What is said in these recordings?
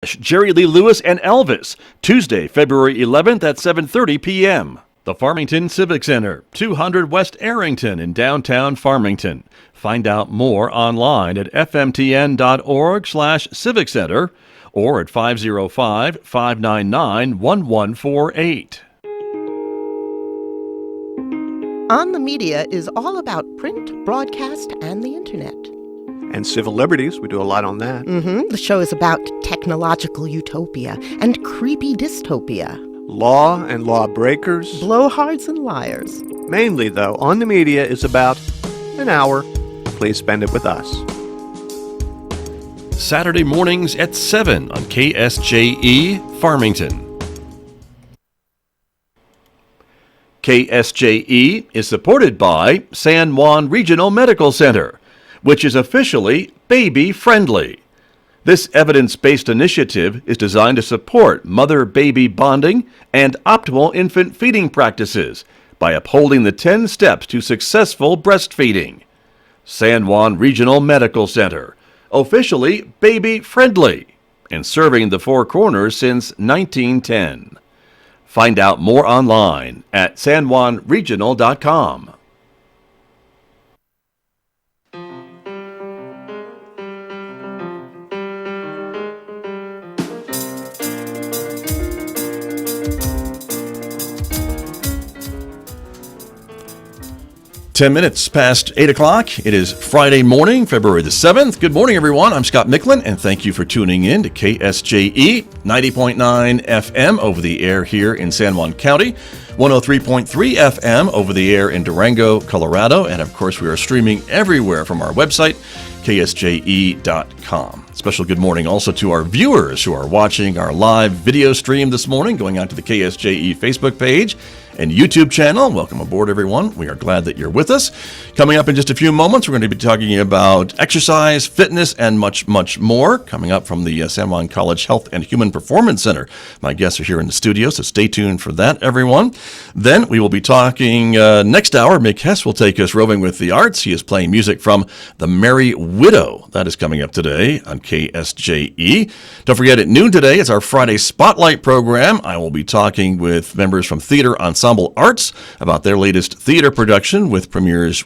Jerry Lee Lewis and Elvis, Tuesday, February 11th at 7:30 p.m. The Farmington Civic Center, 200 West Arrington in downtown Farmington. Find out more online at fmtn.org/civic center or at 505-599-1148. On the Media is all about print, broadcast, and the internet. And civil liberties, we do a lot on that. The show is about technological utopia and creepy dystopia. Law and lawbreakers. Blowhards and liars. Mainly, though, On the Media is about an hour. Please spend it with us. Saturday mornings at 7 on KSJE Farmington. KSJE is supported by San Juan Regional Medical Center, which is officially baby-friendly. This evidence-based initiative is designed to support mother-baby bonding and optimal infant feeding practices by upholding the 10 steps to successful breastfeeding. San Juan Regional Medical Center, officially baby-friendly, and serving the Four Corners since 1910. Find out more online at sanjuanregional.com. Minutes past 8 o'clock. It is Friday morning, February the 7th. Good morning, everyone. I'm Scott Micklin, and thank you for tuning in to KSJE 90.9 FM over the air here in San Juan County, 103.3 FM over the air in Durango, Colorado, and of course we are streaming everywhere from our website, KSJE.com. Special good morning also to our viewers who are watching our live video stream this morning, going out to the KSJE Facebook page and YouTube channel. Welcome aboard, everyone. We are glad that you're with us. Coming up in just a few moments, we're going to be talking about exercise, fitness, and much, much more. Coming up from the San Juan College Health and Human Performance Center. My guests are here in the studio, so stay tuned for that, everyone. Then we will be talking next hour. Mick Hess will take us roving with the arts. He is playing music from The Merry Widow. That is coming up today on KSJE. Don't forget, at noon today, it's our Friday Spotlight program. I will be talking with members from Theater Ensemble Arts about their latest theater production, which premieres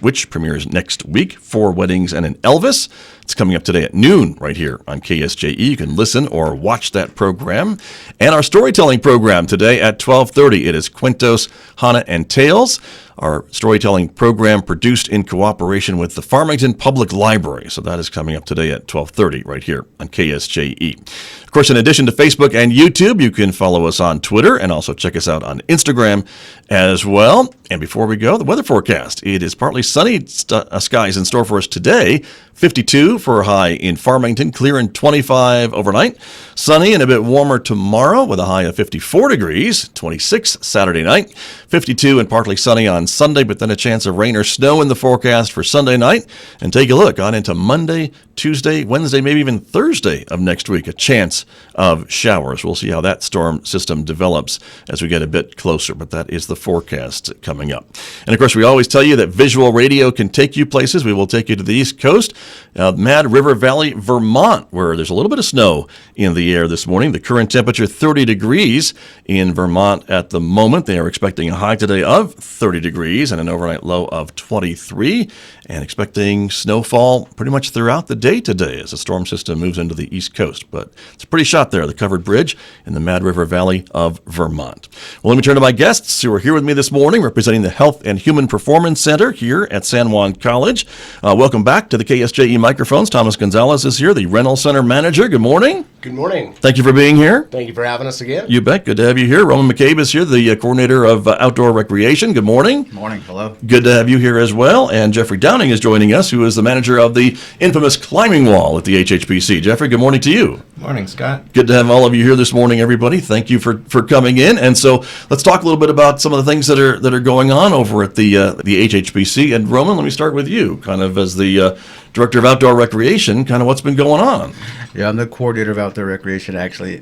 next week, Four Weddings and an Elvis. It's coming up today at noon right here on KSJE. You can listen or watch that program. And our storytelling program today at 12:30. It is Cuentos, Hana, and Tales, our storytelling program produced in cooperation with the Farmington Public Library. So that is coming up today at 12:30 right here on KSJE. Of course, in addition to Facebook and YouTube, you can follow us on Twitter and also check us out on Instagram as well. And before we go, the weather forecast. It is partly sunny skies in store for us today. 52 for a high in Farmington, clear and 25 overnight. Sunny and a bit warmer tomorrow with a high of 54 degrees, 26 Saturday night. 52 and partly sunny on Sunday, but then a chance of rain or snow in the forecast for Sunday night. And take a look on into Monday, Tuesday, Wednesday, maybe even Thursday of next week, a chance of showers. We'll see how that storm system develops as we get a bit closer, but that is the forecast coming up. And of course, we always tell you that visual radio can take you places. We will take you to the East Coast, Mad River Valley, Vermont, where there's a little bit of snow in the air this morning. The current temperature 30 degrees in Vermont at the moment. They are expecting a high today of 30 degrees and an overnight low of 23, and expecting snowfall pretty much throughout the day today as the storm system moves into the East Coast. But it's a pretty shot there, the covered bridge in the Mad River Valley of Vermont. Well, let me turn to my guests who are here with me this morning, representing the Health and Human Performance Center here at San Juan College. Welcome back to the KSJE microphones. Thomas Gonzalez is here, the Rental Center Manager. Good morning. Good morning. Thank you for being here. Thank you for having us again. You bet. Good to have you here. Roman McCabe is here, the coordinator of outdoor recreation. Good morning. Good morning. Hello. Good to have you here as well. And Jeffrey Downing is joining us, who is the manager of the infamous climbing wall at the HHPC. Jeffrey, good morning to you. Morning, Scott. Good to have all of you here this morning, everybody. Thank you for coming in. And so let's talk a little bit about some of the things that are going on over at the HHPC. And Roman, let me start with you, kind of as the Director of Outdoor Recreation, kind of what's been going on. Yeah, I'm the coordinator of outdoor recreation, actually.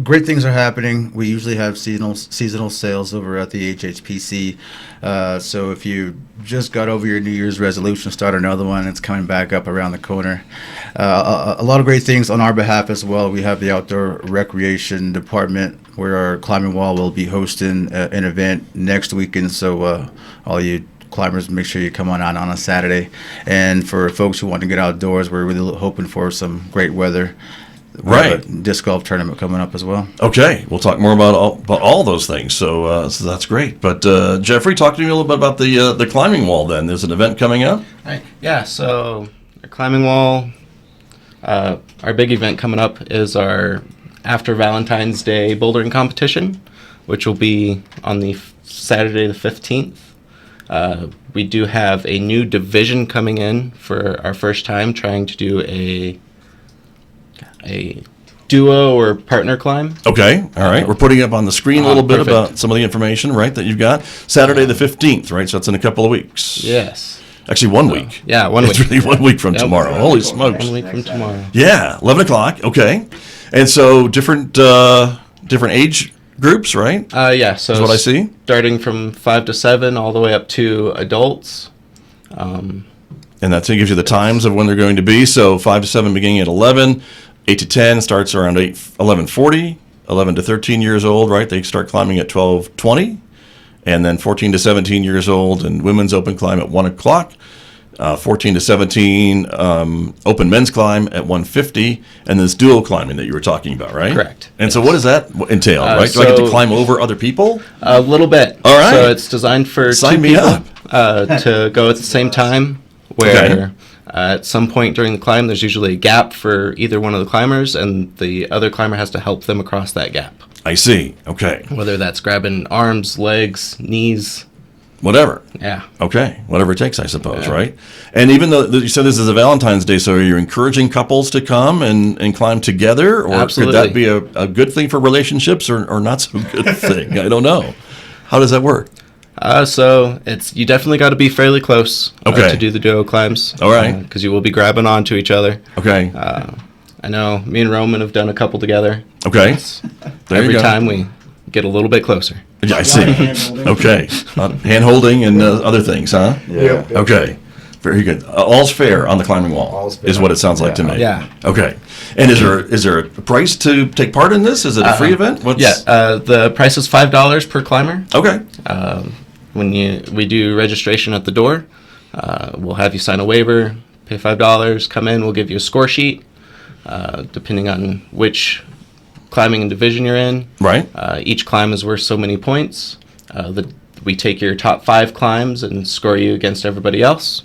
great things are happening. We usually have seasonal sales over at the HHPC. So if you just got over your New Year's resolution, start another one. It's coming back up around the corner. A lot of great things on our behalf as well. We have the outdoor recreation department where our climbing wall will be hosting an event next weekend. So all you climbers, make sure you come on out on a Saturday. And for folks who want to get outdoors, we're really hoping for some great weather. We have a disc golf tournament coming up as well. Okay, we'll talk more about all those things. So that's great. But Jeffrey, talk to me a little bit about the climbing wall. Then there's an event coming up. Right. Yeah. So our climbing wall, our big event coming up is our after Valentine's Day bouldering competition, which will be on the Saturday the 15th. We do have a new division coming in for our first time, trying to do a duo or partner climb. Okay, all right. We're putting up on the screen a little bit about some of the information, right, that you've got. Saturday the 15th, right? So that's in a couple of weeks. Yes. Actually, 1 week. Yeah, 1 week. It's really 1 week from tomorrow. Holy smokes. 1 week from tomorrow. Yeah, 11 o'clock. Okay. And so different age groups, right? Yeah. So that's what I see. Starting from 5 to 7 all the way up to adults. And that gives you the times of when they're going to be. So 5 to 7 beginning at 11. 8 to 10 starts around 11:40. 11 to 13 years old, right? They start climbing at 12:20. And then 14 to 17 years old and women's open climb at 1 o'clock. 14 to 17 open men's climb at 1:50. And this dual climbing that you were talking about, right? Correct. And so what does that entail, right? Do I get to climb over other people? A little bit. All right. So it's designed for Sign two me people up. to go at the same time, where at some point during the climb, there's usually a gap for either one of the climbers, and the other climber has to help them across that gap. I see. Okay. Whether that's grabbing arms, legs, knees. Whatever. Yeah. Okay. Whatever it takes, I suppose, right? And even though you said this is a Valentine's Day, so are you encouraging couples to come and climb together? Or Absolutely. could that be a good thing for relationships or not so good thing? I don't know. How does that work? So you definitely got to be fairly close Okay. to do the duo climbs. All right. Because you will be grabbing onto each other. Okay. I know me and Roman have done a couple together. Okay. There Every you go. time we get a little bit closer. Yeah, I see. Okay. Hand holding and other things, huh? Yeah. Okay. Very good. All's fair on the climbing wall is what it sounds like to me. Yeah. Okay. And is there a price to take part in this? Is it a free event? The price is $5 per climber. Okay. We do registration at the door, we'll have you sign a waiver, pay $5, come in, we'll give you a score sheet, depending on which climbing and division you're in. Right. Each climb is worth so many points. We take your top 5 climbs and score you against everybody else.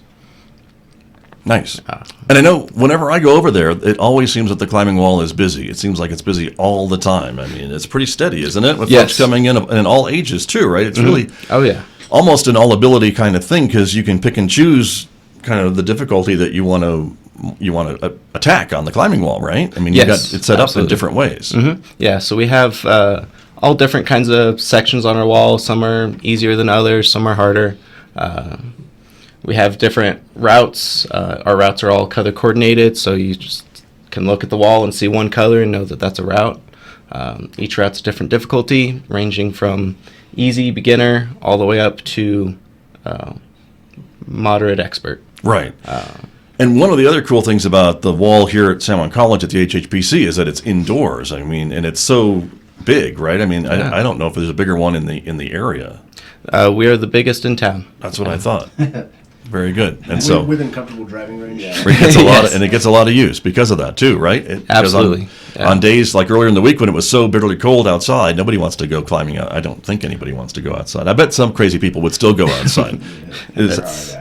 Nice. And I know whenever I go over there, it always seems that the climbing wall is busy. It seems like it's busy all the time. I mean, it's pretty steady, isn't it? With folks coming in all ages too, right? It's really almost an all-ability kind of thing because you can pick and choose kind of the difficulty that you want to attack on the climbing wall, right? I mean, you've got it set up in different ways. Mm-hmm. Yeah, so we have all different kinds of sections on our wall. Some are easier than others. Some are harder. We have different routes. Our routes are all color coordinated, so you just can look at the wall and see one color and know that that's a route. Each route's a different difficulty, ranging from easy, beginner, all the way up to moderate expert. Right. And one of the other cool things about the wall here at San Juan College at the HHPC is that it's indoors. I mean, and it's so big, right? I mean, I don't know if there's a bigger one in the area. We are the biggest in town. That's what I thought. Very good. And so within comfortable driving range. it gets and it gets a lot of use because of that too, right? Absolutely. On days like earlier in the week when it was so bitterly cold outside, nobody wants to go climbing out. I don't think anybody wants to go outside. I bet some crazy people would still go outside.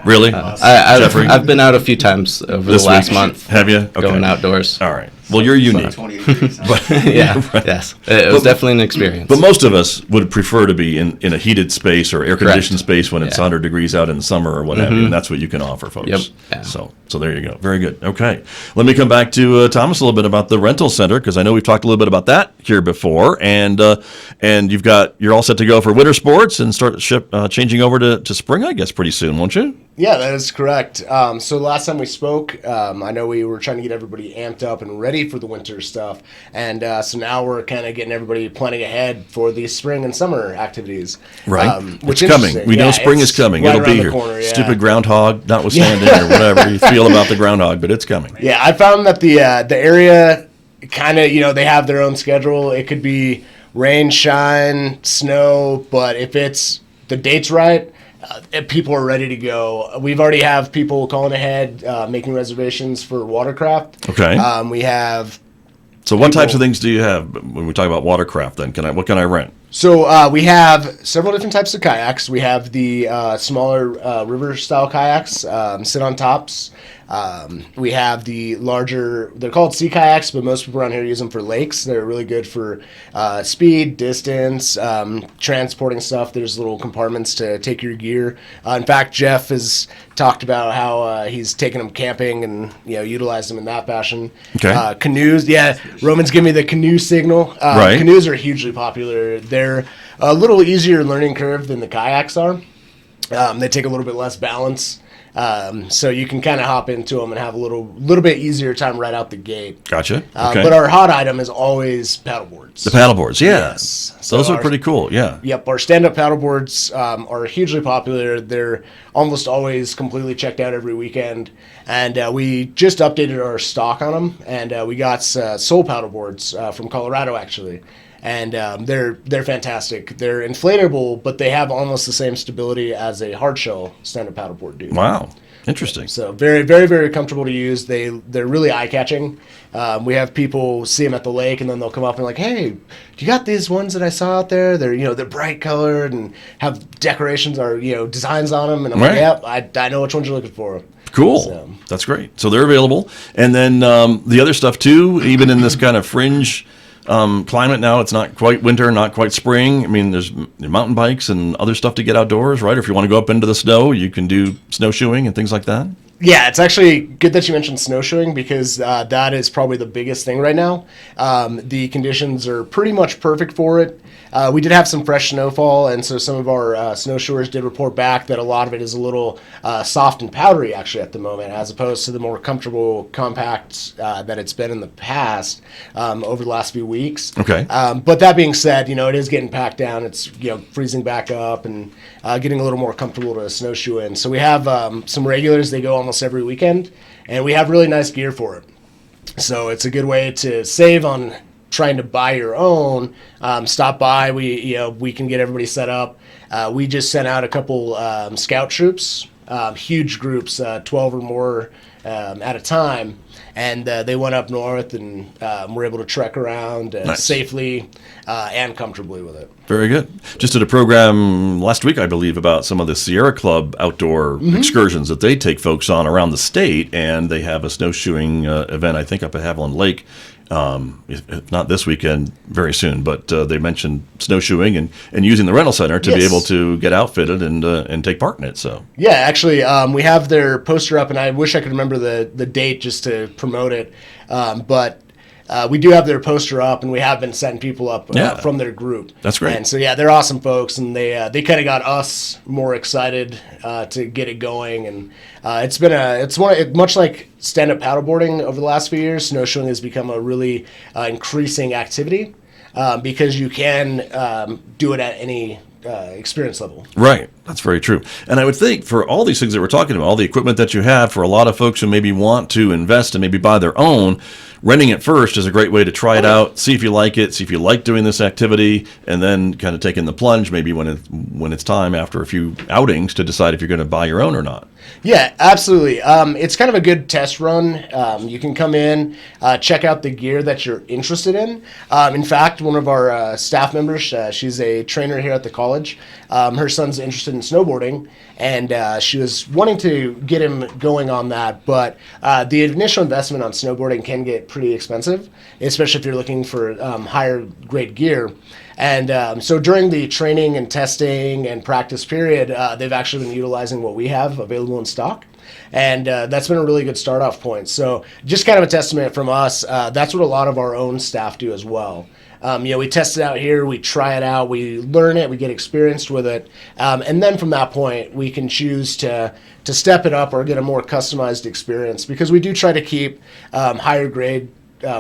Really? Jeffrey? I've been out a few times over the last month. Have you? Okay. Going outdoors. All right. Well, you're unique. 28 degrees. But, right. Yes. It was definitely an experience. But most of us would prefer to be in a heated space or air-conditioned space when it's 100 degrees out in the summer or what have you, and that's what you can offer, folks. Yep. Yeah. So there you go. Very good. Okay. Let me come back to Thomas a little bit about the rental center, because I know we've talked a little bit about that here before, and you're all set to go for winter sports and start changing over to spring, I guess, pretty soon, won't you? Yeah, that is correct. So last time we spoke, I know we were trying to get everybody amped up and ready for the winter stuff, and so now we're kind of getting everybody planning ahead for the spring and summer activities. Right, Which it's coming. We know spring is coming. Right It'll be around the here. corner, yeah. Stupid groundhog, notwithstanding, or whatever you feel about the groundhog, but it's coming. Yeah, I found that the area kind of, they have their own schedule. It could be rain, shine, snow, but if it's the date's right, people are ready to go. We've already have people calling ahead, making reservations for watercraft. Okay. We have. So what types of things do you have when we talk about watercraft? Then what can I rent? So we have several different types of kayaks. We have the smaller river-style kayaks, sit on tops. We have the larger, they're called sea kayaks, but most people around here use them for lakes. They're really good for speed, distance, transporting stuff. There's little compartments to take your gear. In fact, Jeff has talked about how he's taken them camping and utilized them in that fashion. Okay. Canoes, yeah. Roman's giving me the canoe signal. Right. Canoes are hugely popular. They're a little easier learning curve than the kayaks are. They take a little bit less balance. So you can kind of hop into them and have a little bit easier time right out the gate. Gotcha. Okay. But our hot item is always paddleboards. The paddleboards, yeah. Yes. Those are pretty cool, yeah. Yep, our stand-up paddleboards are hugely popular. They're almost always completely checked out every weekend. And we just updated our stock on them, and we got Soul paddleboards from Colorado, actually. And they're fantastic. They're inflatable, but they have almost the same stability as a hard shell stand-up paddleboard do. Wow, interesting. So very, very, very comfortable to use. They're really eye-catching. We have people see them at the lake, and then they'll come up and like, "Hey, do you got these ones that I saw out there? They're they're bright colored and have decorations or designs on them." And I'm Right. like, "Yep, I know which ones you're looking for." Cool. So. That's great. So they're available. And then the other stuff, too, even in this kind of fringe climate now, it's not quite winter, not quite spring. I mean, there's mountain bikes and other stuff to get outdoors, right? Or if you want to go up into the snow, you can do snowshoeing and things like that. Yeah, it's actually good that you mentioned snowshoeing because that is probably the biggest thing right now. The conditions are pretty much perfect for it. We did have some fresh snowfall, and so some of our snowshoers did report back that a lot of it is a little soft and powdery actually at the moment, as opposed to the more comfortable, compact that it's been in the past over the last few weeks. Okay. But that being said, it is getting packed down. It's freezing back up and getting a little more comfortable to snowshoe in. So we have some regulars. They go almost every weekend, and we have really nice gear for it. So it's a good way to save on trying to buy your own. Stop by. We can get everybody set up. We just sent out a couple scout troops, huge groups, 12 or more at a time, and they went up north and were able to trek around Nice. safely and comfortably with it. Very good. Just did a program last week, I believe, about some of the Sierra Club outdoor excursions that they take folks on around the state, and they have a snowshoeing event, I think, up at Haviland Lake. If not this weekend, very soon. But they mentioned snowshoeing and using the rental center to be Yes. able to get outfitted and take part in it. So Yeah, actually, we have their poster up, and I wish I could remember the date just to promote it. But we do have their poster up, and we have been setting people up Yeah. from their group. That's great. And so, yeah, they're awesome folks, and they kind of got us more excited to get it going. And much like stand-up paddleboarding over the last few years, snowshoeing has become a really increasing activity because you can do it at any experience level. right, that's very true. And I would think for all these things that we're talking about, all the equipment that you have, for a lot of folks who maybe want to invest and maybe buy their own, renting it first is a great way to try it out, see if you like it, see if you like doing this activity, and then kind of taking the plunge maybe when it's time after a few outings to decide if you're going to buy your own or not. Yeah, absolutely. It's kind of a good test run. You can come in, check out the gear that you're interested in. In fact, one of our staff members, she's a trainer here at the college. Her son's interested in snowboarding, and she was wanting to get him going on that. But the initial investment on snowboarding can get pretty expensive, especially if you're looking for higher grade gear. And so during the training and testing and practice period, they've actually been utilizing what we have available in stock. And that's been a really good start off point. So just kind of a testament from us. That's what a lot of our own staff do as well. We test it out here, we try it out, we learn it, we get experienced with it, and then from that point we can choose to step it up or get a more customized experience, because we do try to keep higher grade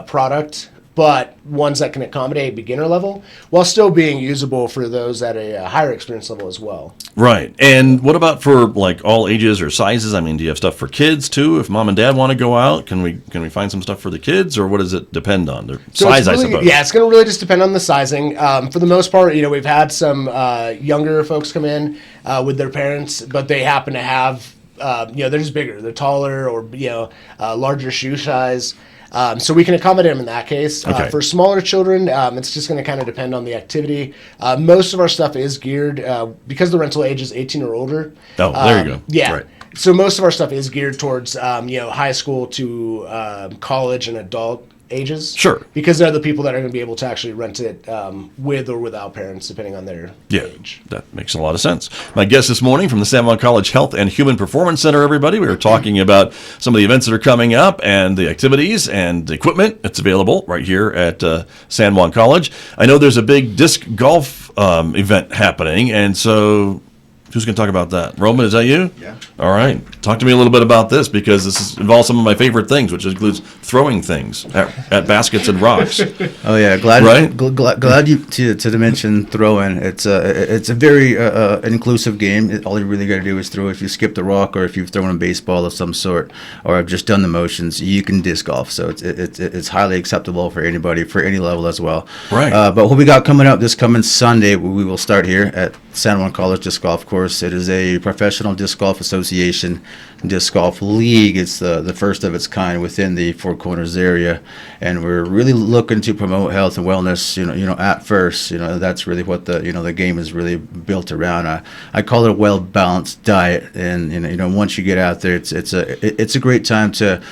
product, but ones that can accommodate beginner level while still being usable for those at a higher experience level as well. Right. And what about for like all ages or sizes? I mean, do you have stuff for kids too? If mom and dad want to go out, can we find some stuff for the kids, or what does it depend on? Their size, I suppose. Yeah, it's going to really just depend on the sizing. For the most part, we've had some younger folks come in with their parents, but they happen to have, they're just bigger, they're taller, or larger shoe size. So we can accommodate them in that case. Okay. For smaller children, it's just going to kind of depend on the activity. Most of our stuff is geared, because the rental age is 18 or older. Oh, there you go. Yeah. Right. So most of our stuff is geared towards, high school to college and adult ages. Sure. Because they're the people that are going to be able to actually rent it with or without parents, depending on their age. That makes a lot of sense. My guest this morning from the San Juan College Health and Human Performance Center, everybody. We were talking about some of the events that are coming up and the activities and the equipment that's available right here at San Juan College. I know there's a big disc golf event happening, and so who's going to talk about that? Roman, is that you? Yeah. All right. Talk to me a little bit about this, because this involves some of my favorite things, which includes throwing things at baskets and rocks. Oh yeah, glad you to mention throwing. It's a very inclusive game. All you really got to do is throw. If you skip the rock, or if you've thrown a baseball of some sort, or have just done the motions, you can disc golf. So it's highly acceptable for anybody, for any level as well. Right. But what we got coming up this coming Sunday, we will start here at San Juan College Disc Golf Course. It is a professional disc golf association disc golf league. It's the first of its kind within the Four Corners area, and we're really looking to promote health and wellness. At first, that's really what the game is really built around. I call it a well balanced diet, and once you get out there, it's a great time to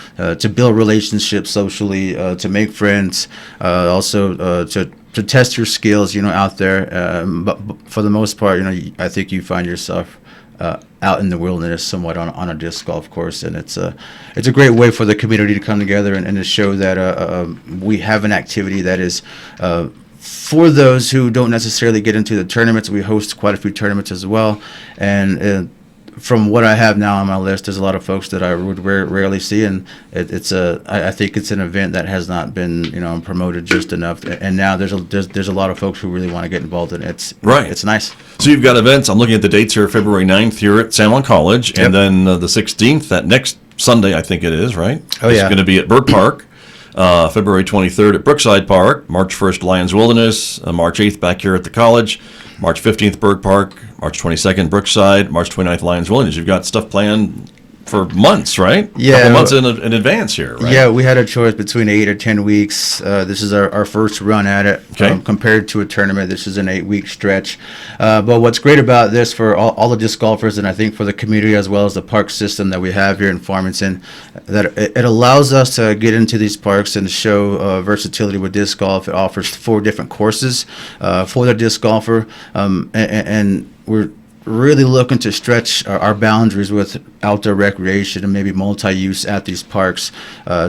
build relationships socially, to make friends, also to test your skills, out there. But for the most part, I think you find yourself out in the wilderness somewhat on a disc golf course, and it's a great way for the community to come together and to show that we have an activity that is for those who don't necessarily get into the tournaments. We host quite a few tournaments as well, and from what I have now on my list, there's a lot of folks that I would rarely see, and I think it's an event that has not been promoted just enough, and now there's a lot of folks who really want to get involved in it. It's nice. So you've got events. I'm looking at the dates here. February 9th here at San Juan College, and then the 16th, that next Sunday, I think it is, right? It's going to be at Burke Park. February 23rd at Brookside Park, March 1st Lions Wilderness, March 8th back here at the college, March 15th Burke Park, March 22nd Brookside, March 29th Lions Wilderness. You've got stuff planned for months, right? Yeah. A couple months in advance here, right? Yeah, we had a choice between 8 or 10 weeks. This is our first run at it. Okay. Compared to a tournament, this is an 8-week stretch. But what's great about this for all the disc golfers, and I think for the community as well as the park system that we have here in Farmington, that it allows us to get into these parks and show versatility with disc golf. It offers 4 different courses for the disc golfer, and we're really looking to stretch our boundaries with outdoor recreation and maybe multi-use at these parks,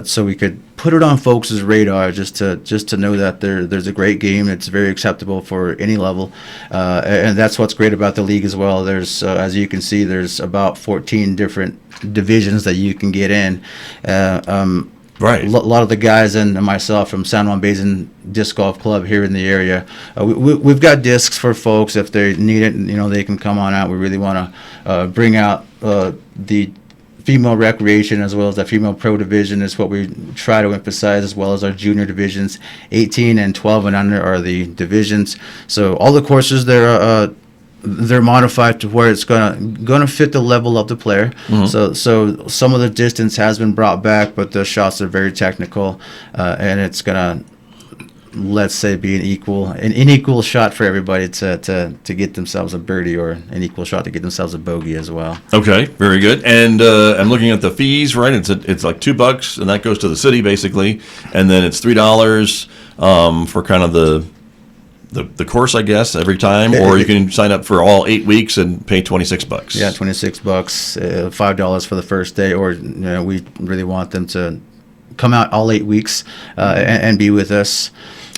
so we could put it on folks' radar just to know that there's a great game. It's very acceptable for any level, and that's what's great about the league as well. There's as you can see, there's about 14 different divisions that you can get in. Right. A lot of the guys and myself from San Juan Basin Disc Golf Club here in the area, we've got discs for folks if they need it. They can come on out. We really want to bring out the female recreation as well as the female pro division is what we try to emphasize, as well as our junior divisions. 18 and 12 and under are the divisions. So all the courses they're modified to where it's gonna fit the level of the player. Mm-hmm. So some of the distance has been brought back, but the shots are very technical, and it's gonna, let's say, be an equal shot for everybody to get themselves a birdie, or an equal shot to get themselves a bogey as well. Okay, very good. And I'm looking at the fees, right? It's like $2, and that goes to the city basically, and then it's $3 for kind of the the course, I guess, every time, or you can sign up for all 8 weeks and pay $26. Yeah, $26, $5 for the first day, or we really want them to come out all 8 weeks and be with us.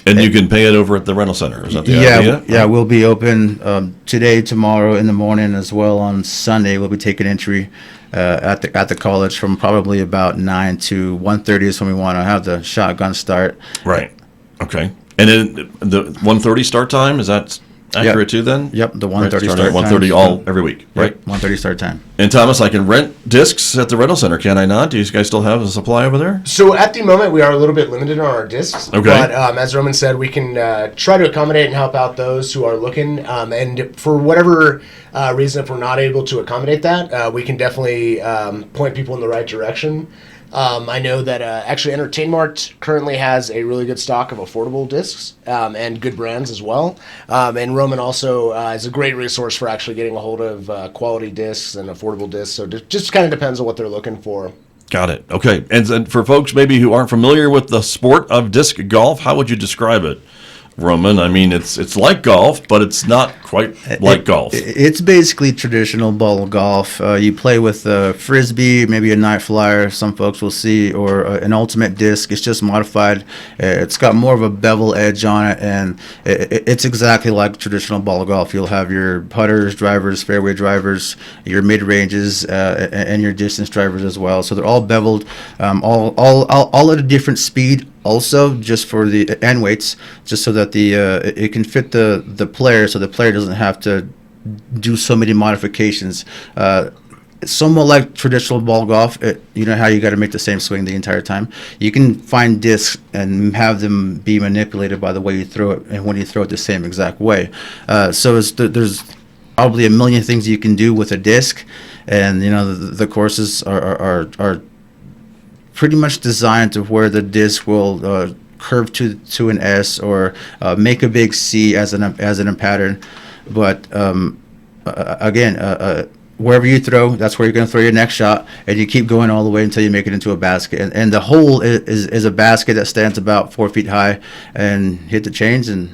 And you can pay it over at the rental center. Is that the idea? Yeah, we'll be open today, tomorrow in the morning, as well on Sunday. We'll be taking entry at the college from probably about 9 to 1:30 is when we want to have the shotgun start. Right. Okay. And then the 1:30 start time, is that accurate too then? Yep, the 1:30 start start at 1:30 time. every week, right? 1:30 start time. And Thomas, I can rent discs at the rental center, can I not? Do you guys still have a supply over there? So at the moment, we are a little bit limited on our discs. Okay. But as Roman said, we can try to accommodate and help out those who are looking. And for whatever reason, if we're not able to accommodate that, we can definitely point people in the right direction. I know that actually Entertainmart currently has a really good stock of affordable discs and good brands as well. And Roman also is a great resource for actually getting a hold of quality discs and affordable discs. So it just kind of depends on what they're looking for. Got it. Okay. And for folks maybe who aren't familiar with the sport of disc golf, how would you describe it, Roman? I mean, it's like golf, but it's not quite like golf. It's basically traditional ball golf. You play with a frisbee, maybe a night flyer, some folks will see, or an ultimate disc. It's just modified. It's got more of a bevel edge on it, and it's exactly like traditional ball golf. You'll have your putters, drivers, fairway drivers, your mid ranges, and your distance drivers as well. So they're all beveled, all at a different speed. Also, just for the end weights, just so that it can fit the player, so the player doesn't have to do so many modifications. Somewhat like traditional ball golf, you know how you got to make the same swing the entire time. You can find discs and have them be manipulated by the way you throw it, and when you throw it the same exact way. So there's probably a million things you can do with a disc, and the courses are pretty much designed to where the disc will curve to an S or make a big C as in a pattern. But again, wherever you throw, that's where you're going to throw your next shot, and you keep going all the way until you make it into a basket. And the hole is a basket that stands about 4 feet high, and hit the chains and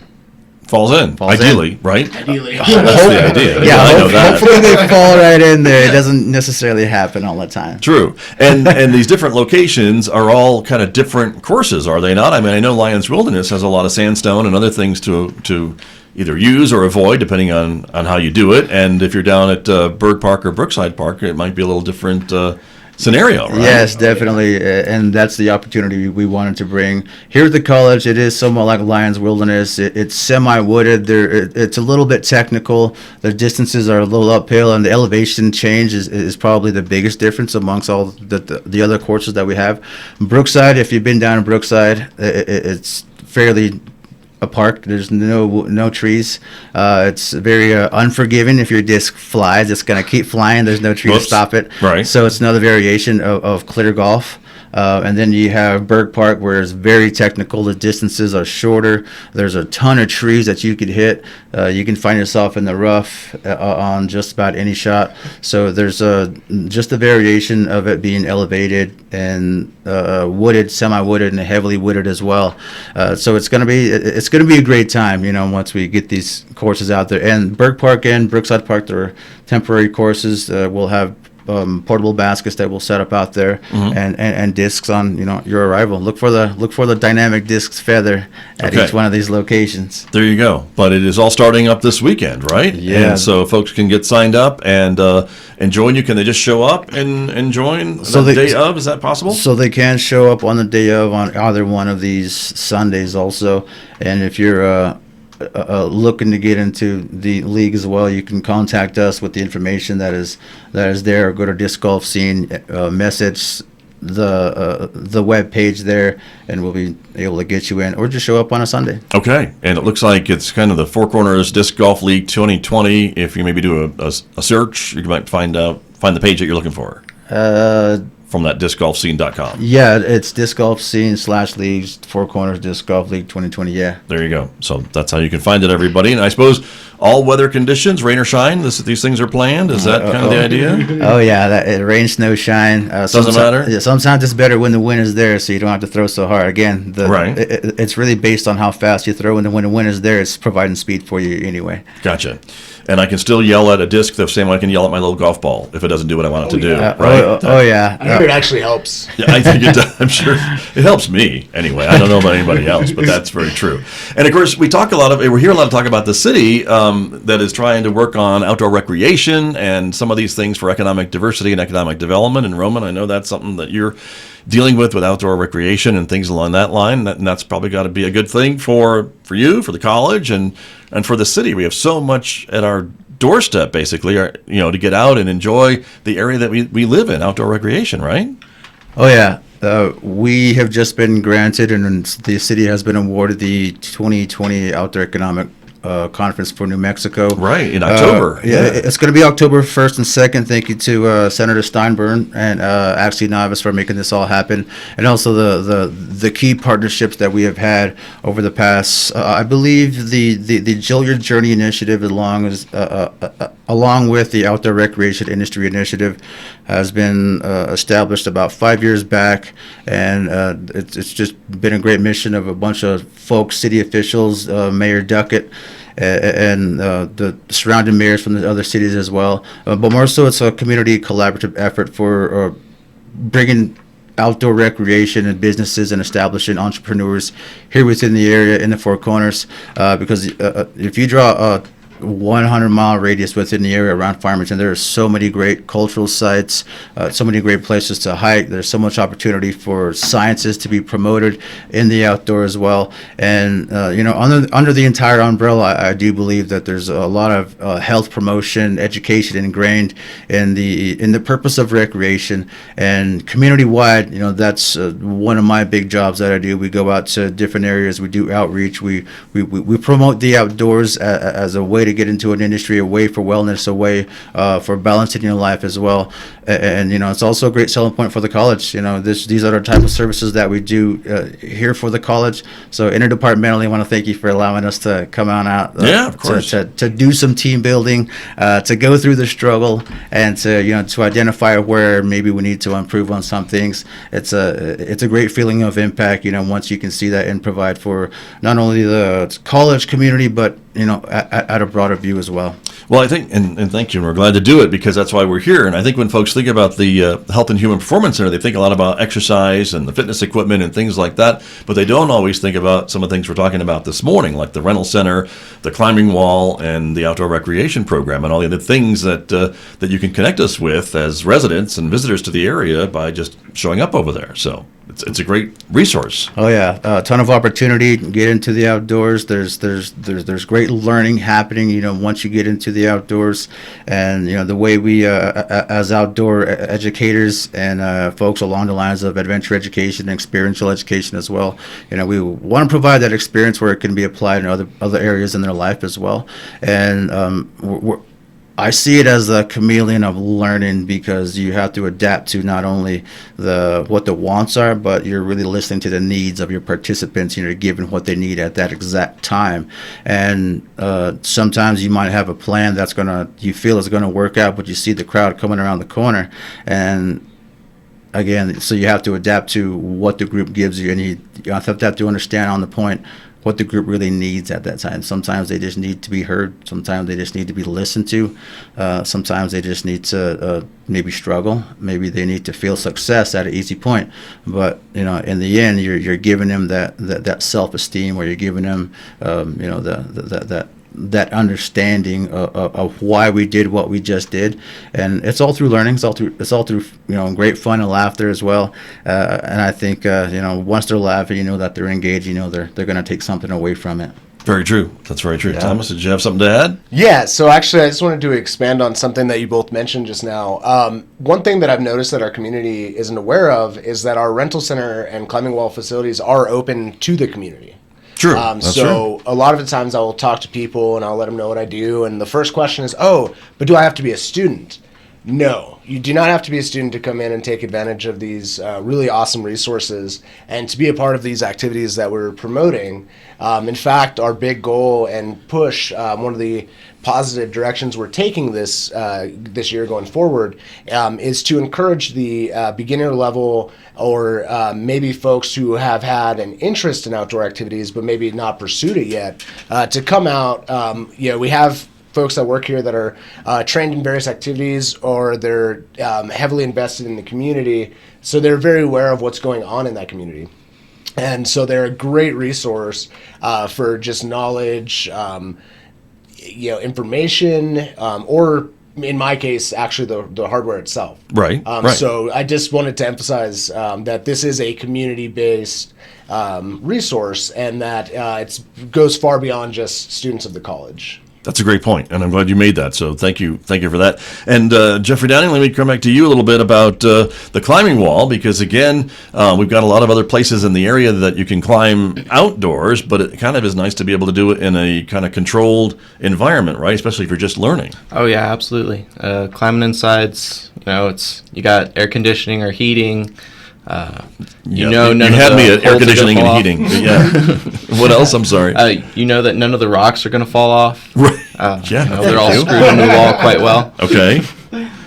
Falls in, ideally, right? Ideally. That's the idea. Yeah, I know that. hopefully they fall right in there. It doesn't necessarily happen all the time. True. And these different locations are all kind of different courses, are they not? I mean, I know Lions Wilderness has a lot of sandstone and other things to either use or avoid, depending on how you do it. And if you're down at Bird Park or Brookside Park, it might be a little different scenario, right? Yes, definitely, and that's the opportunity we wanted to bring here at the college. It is somewhat like Lions Wilderness. It's semi-wooded. It's a little bit technical. The distances are a little uphill, and the elevation change is probably the biggest difference amongst all the other courses that we have. Brookside, if you've been down in Brookside, it's fairly a park. There's no trees. It's very unforgiving. If your disc flies, it's going to keep flying. There's no tree to stop it. Right. So it's another variation of clear golf. And then you have Berg Park, where it's very technical. The distances are shorter. There's a ton of trees that you could hit. You can find yourself in the rough on just about any shot. So there's just a variation of it being elevated and wooded, semi-wooded, and heavily wooded as well. So it's gonna be a great time, once we get these courses out there. And Berg Park and Brookside Park, they're temporary courses. We'll have portable baskets that we'll set up out there, and discs on your arrival. Look for the dynamic discs feather at each one of these locations. There you go. But it is all starting up this weekend, right? Yeah. And so folks can get signed up and join you. Can they just show up and join the day of? Is that possible? So they can show up on the day of on either one of these Sundays also. And if you're looking to get into the league as well, you can contact us with the information that is there, or go to Disc Golf Scene, message the web page there, and we'll be able to get you in, or just show up on a Sunday. Okay. And it looks like it's kind of the Four Corners Disc Golf League 2020. If you maybe do a search, you might find the page that you're looking for. From that discgolfscene.com. Yeah, it's Disc Golf Scene /leagues, Four Corners Disc Golf League 2020. Yeah. There you go. So that's how you can find it, everybody. And I suppose all weather conditions, rain or shine, these things are planned. Is that kind of the idea? Oh yeah, it rain, snow, shine. Doesn't matter? Yeah, sometimes it's better when the wind is there, so you don't have to throw so hard. Again, Right. It's really based on how fast you throw, and when the wind is there, it's providing speed for you anyway. Gotcha. And I can still yell at a disc the same way I can yell at my little golf ball if it doesn't do what I want it to do. Right? Oh yeah. I heard it actually helps. Yeah, I think it does. I'm sure it helps me anyway. I don't know about anybody else, but that's very true. And of course, we hear a lot of talk about the city that is trying to work on outdoor recreation and some of these things for economic diversity and economic development. And Roman, I know that's something that you're dealing with outdoor recreation and things along that line. And that's probably got to be a good thing for you, for the college, and for the city. We have so much at our doorstep, basically, to get out and enjoy the area that we live in, outdoor recreation, right? Oh yeah. We have just been granted, and the city has been awarded the 2020 Outdoor Economic Conference for New Mexico. Right, in October. Yeah, it's going to be October 1st and 2nd. Thank you to Senator Steinburn and Axie Navis for making this all happen. And also the key partnerships that we have had over the past, I believe the Gilliard Journey Initiative, along with the Outdoor Recreation Industry Initiative, has been established about 5 years back. And it's just been a great mission of a bunch of folks, city officials, Mayor Duckett, and the surrounding mayors from the other cities as well. But more so, it's a community collaborative effort for bringing outdoor recreation and businesses and establishing entrepreneurs here within the area in the Four Corners. Because if you draw a 100-mile radius within the area around Farmington, there are so many great cultural sites, so many great places to hike. There's so much opportunity for sciences to be promoted in the outdoor as well. And under the entire umbrella, I do believe that there's a lot of health promotion, education ingrained in the purpose of recreation and community-wide. That's one of my big jobs that I do. We go out to different areas. We do outreach. We promote the outdoors as a way to get into an industry, a way for wellness, a way for balancing your life as well. And it's also a great selling point for the college. These are the type of services that we do here for the college. So interdepartmentally, I want to thank you for allowing us to come on out. Of course. To do some team building, to go through the struggle, and to identify where maybe we need to improve on some things. It's a great feeling of impact. Once you can see that and provide for not only the college community, but at a broader view as well. Well, I think, and thank you, and we're glad to do it because that's why we're here. And I think when folks think about the Health and Human Performance Center, they think a lot about exercise and the fitness equipment and things like that, but they don't always think about some of the things we're talking about this morning, like the rental center, the climbing wall, and the outdoor recreation program, and all the other things that you can connect us with as residents and visitors to the area by just showing up over there. So it's a great resource. Oh yeah, a ton of opportunity. Get into the outdoors. There's great learning happening. Once you get into the outdoors, and the way we as outdoor educators and folks along the lines of adventure education and experiential education as well. We want to provide that experience where it can be applied in other areas in their life as well. And I see it as a chameleon of learning because you have to adapt to not only what the wants are, but you're really listening to the needs of your participants. You're giving what they need at that exact time. And sometimes you might have a plan you feel is gonna work out, but you see the crowd coming around the corner, and again, so you have to adapt to what the group gives you, and you have to understand on the point what the group really needs at that time. Sometimes they just need to be heard. Sometimes they just need to be listened to. Sometimes they just need to maybe struggle. Maybe they need to feel success at an easy point. But in the end, you're giving them that self-esteem, or you're giving them that understanding of why we did what we just did. And it's all through learning. It's all through great fun and laughter as well. And I think once they're laughing, that they're engaged, they're going to take something away from it. Very true. That's very true. Yeah. Thomas, did you have something to add? Yeah, so actually I just wanted to expand on something that you both mentioned just now. One thing that I've noticed that our community isn't aware of is that our rental center and climbing wall facilities are open to the community. True. That's so true. A lot of the times I will talk to people and I'll let them know what I do. And the first question is, but do I have to be a student? No, you do not have to be a student to come in and take advantage of these really awesome resources and to be a part of these activities that we're promoting. In fact, our big goal and push, one of the positive directions we're taking this year going forward, is to encourage the beginner level or maybe folks who have had an interest in outdoor activities but maybe not pursued it yet to come out. We have folks that work here that are trained in various activities, or they're heavily invested in the community, so they're very aware of what's going on in that community. And so they're a great resource for just knowledge, information, or in my case, actually the hardware itself. Right. Right. So I just wanted to emphasize that this is a community-based resource, and that it goes far beyond just students of the college. That's a great point, and I'm glad you made that. So thank you for that. And Jeffrey Downing, let me come back to you a little bit about the climbing wall, because again, we've got a lot of other places in the area that you can climb outdoors, but it kind of is nice to be able to do it in a kind of controlled environment, right? Especially if you're just learning. Oh yeah, absolutely. Climbing inside's, you got air conditioning or heating. You had me at air conditioning and heating. But yeah. What else? I'm sorry. You know that none of the rocks are going to fall off. Right. They're all screwed into the wall quite well. Okay.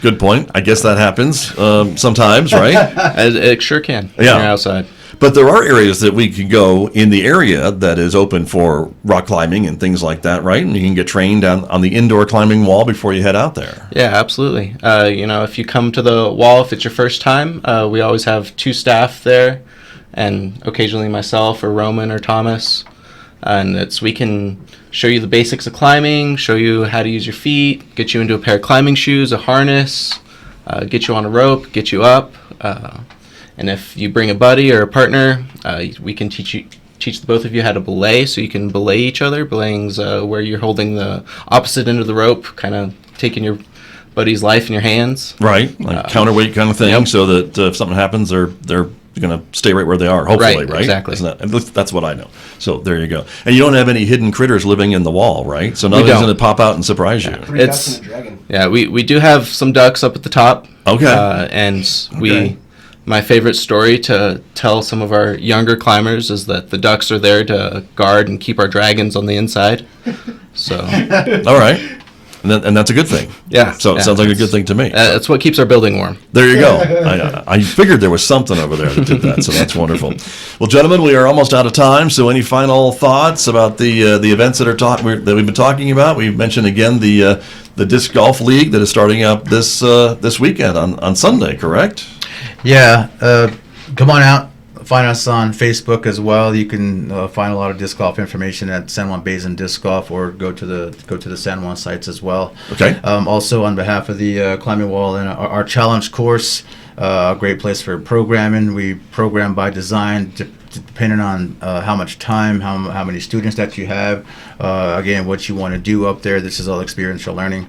Good point. I guess that happens sometimes, right? It sure can. Yeah. When you're outside. But there are areas that we can go in the area that is open for rock climbing and things like that, right? And you can get trained on the indoor climbing wall before you head out there. Yeah, absolutely. If you come to the wall, if it's your first time, we always have 2 staff there, and occasionally myself or Roman or Thomas. And we can show you the basics of climbing, show you how to use your feet, get you into a pair of climbing shoes, a harness, get you on a rope, get you up. And if you bring a buddy or a partner, we can teach the both of you how to belay, so you can belay each other. Belaying's where you're holding the opposite end of the rope, kind of taking your buddy's life in your hands. Right, like counterweight kind of thing, yep. So that if something happens, they're going to stay right where they are, hopefully, right? Exactly. That's what I know. So there you go. And you don't have any hidden critters living in the wall, right? So nothing's going to pop out and surprise you. Ducks and a dragon. Yeah, we do have some ducks up at the top. Okay. My favorite story to tell some of our younger climbers is that the ducks are there to guard and keep our dragons on the inside. So, all right, and that's a good thing. Yeah. So it sounds like a good thing to me. That's what keeps our building warm. There you go. I figured there was something over there that did that, so that's wonderful. Well, gentlemen, we are almost out of time. So, any final thoughts about the events that we've been talking about? We mentioned again the disc golf league that is starting up this weekend on Sunday, correct? Yeah, come on out. Find us on Facebook as well. You can find a lot of disc golf information at San Juan Basin Disc Golf, or go to the San Juan sites as well. Okay. Also, on behalf of the climbing wall and our challenge course, a great place for programming. We program by design, depending on how much time, how many students that you have. Again, what you want to do up there. This is all experiential learning.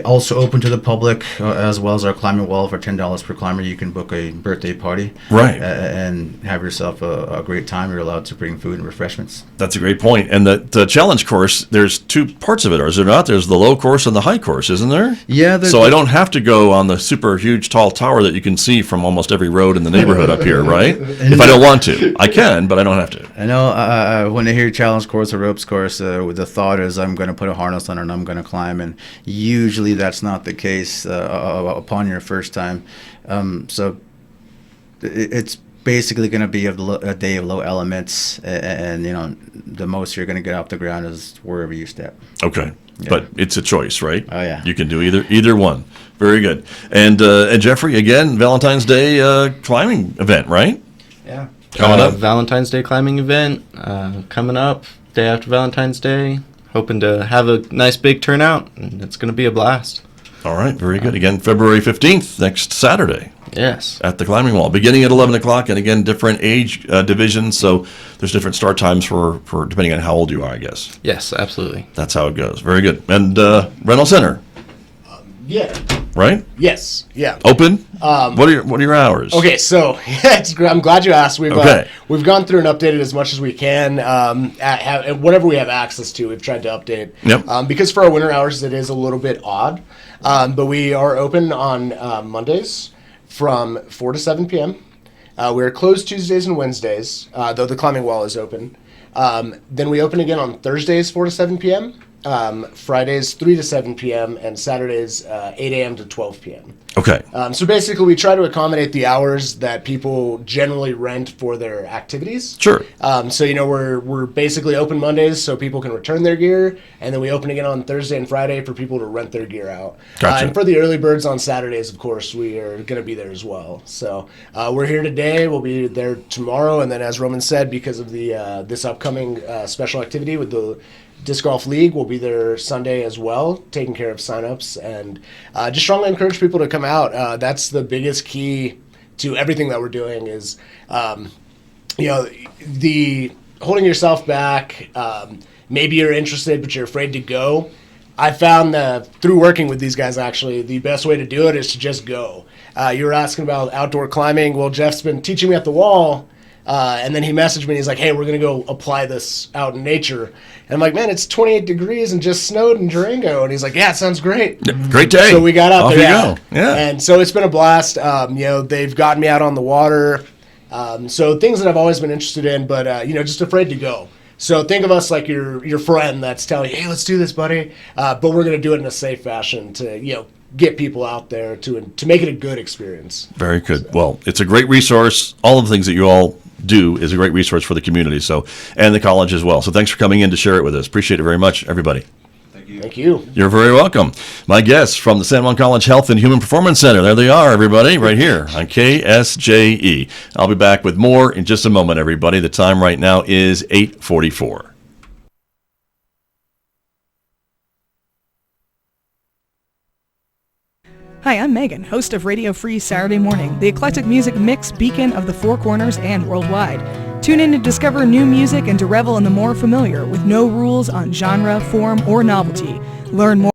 Also open to the public, as well as our climbing wall. For $10 per climber, you can book a birthday party, right, and have yourself a great time. You're allowed to bring food and refreshments. That's a great point. And the challenge course, there's 2 parts of it, or is there not? There's the low course and the high course, isn't there? Yeah. So I don't have to go on the super huge tall tower that you can see from almost every road in the neighborhood up here, right? If I don't want to, I can, but I don't have to. I know. When I hear challenge course or ropes course, the thought is I'm going to put a harness on and I'm going to climb, and usually that's not the case upon your first time. So it's basically going to be a day of low elements, and the most you're going to get off the ground is wherever you step. Okay. Yeah. But it's a choice, right? Oh yeah. You can do either one. Very good. And Jeffrey, again, Valentine's Day climbing event, right? Yeah. Coming up. Valentine's Day climbing event coming up day after Valentine's Day. Hoping to have a nice big turnout, and it's going to be a blast. All right, very good. Again, February 15th, next Saturday. Yes. At the climbing wall, beginning at 11 o'clock, and again, different age divisions, so there's different start times for depending on how old you are, I guess. Yes, absolutely. That's how it goes. Very good. And Rental Center. Yeah. right? Yes. Yeah. Open. What are your hours? Okay, so I'm glad you asked. We've gone through and updated as much as we can. Whatever we have access to, we've tried to update. Yep. Because for our winter hours, it is a little bit odd. But we are open on Mondays from 4 to 7 p.m. We're closed Tuesdays and Wednesdays, though the climbing wall is open. Then we open again on Thursdays, 4 to 7 p.m., Fridays, 3 to 7 p.m., and Saturdays, 8 a.m. to 12 p.m. Okay. So basically, we try to accommodate the hours that people generally rent for their activities. Sure. So, we're basically open Mondays so people can return their gear, and then we open again on Thursday and Friday for people to rent their gear out. Gotcha. And for the early birds on Saturdays, of course, we are going to be there as well. So we're here today. We'll be there tomorrow, and then as Roman said, because of the this upcoming special activity with the Disc Golf League, will be there Sunday as well, taking care of signups, and just strongly encourage people to come out. That's the biggest key to everything that we're doing is, the holding yourself back. Maybe you're interested, but you're afraid to go. I found that through working with these guys, actually, the best way to do it is to just go. You were asking about outdoor climbing. Well, Jeff's been teaching me at the wall. And then he messaged me and he's like, hey, we're going to go apply this out in nature. And I'm like, man, it's 28 degrees and just snowed in Durango. And he's like, yeah, it sounds great. Great day. So we got out Off there. you go. Yeah. And so it's been a blast. They've gotten me out on the water. So things that I've always been interested in, but, just afraid to go. So think of us like your friend that's telling you, hey, let's do this, buddy. But we're going to do it in a safe fashion to, get people out there to make it a good experience. Very good. So. Well, it's a great resource. All of the things that you all do is a great resource for the community, and the college as well. So thanks for coming in to share it with us. Appreciate it very much, everybody. Thank you. You're very welcome. My guests from the San Juan College Health and Human Performance Center. There they are, everybody, right here on KSJE. I'll be back with more in just a moment, everybody. The time right now is 8:44. Hi, I'm Megan, host of Radio Free Saturday Morning, the eclectic music mix beacon of the Four Corners and worldwide. Tune in to discover new music and to revel in the more familiar with no rules on genre, form, or novelty. Learn more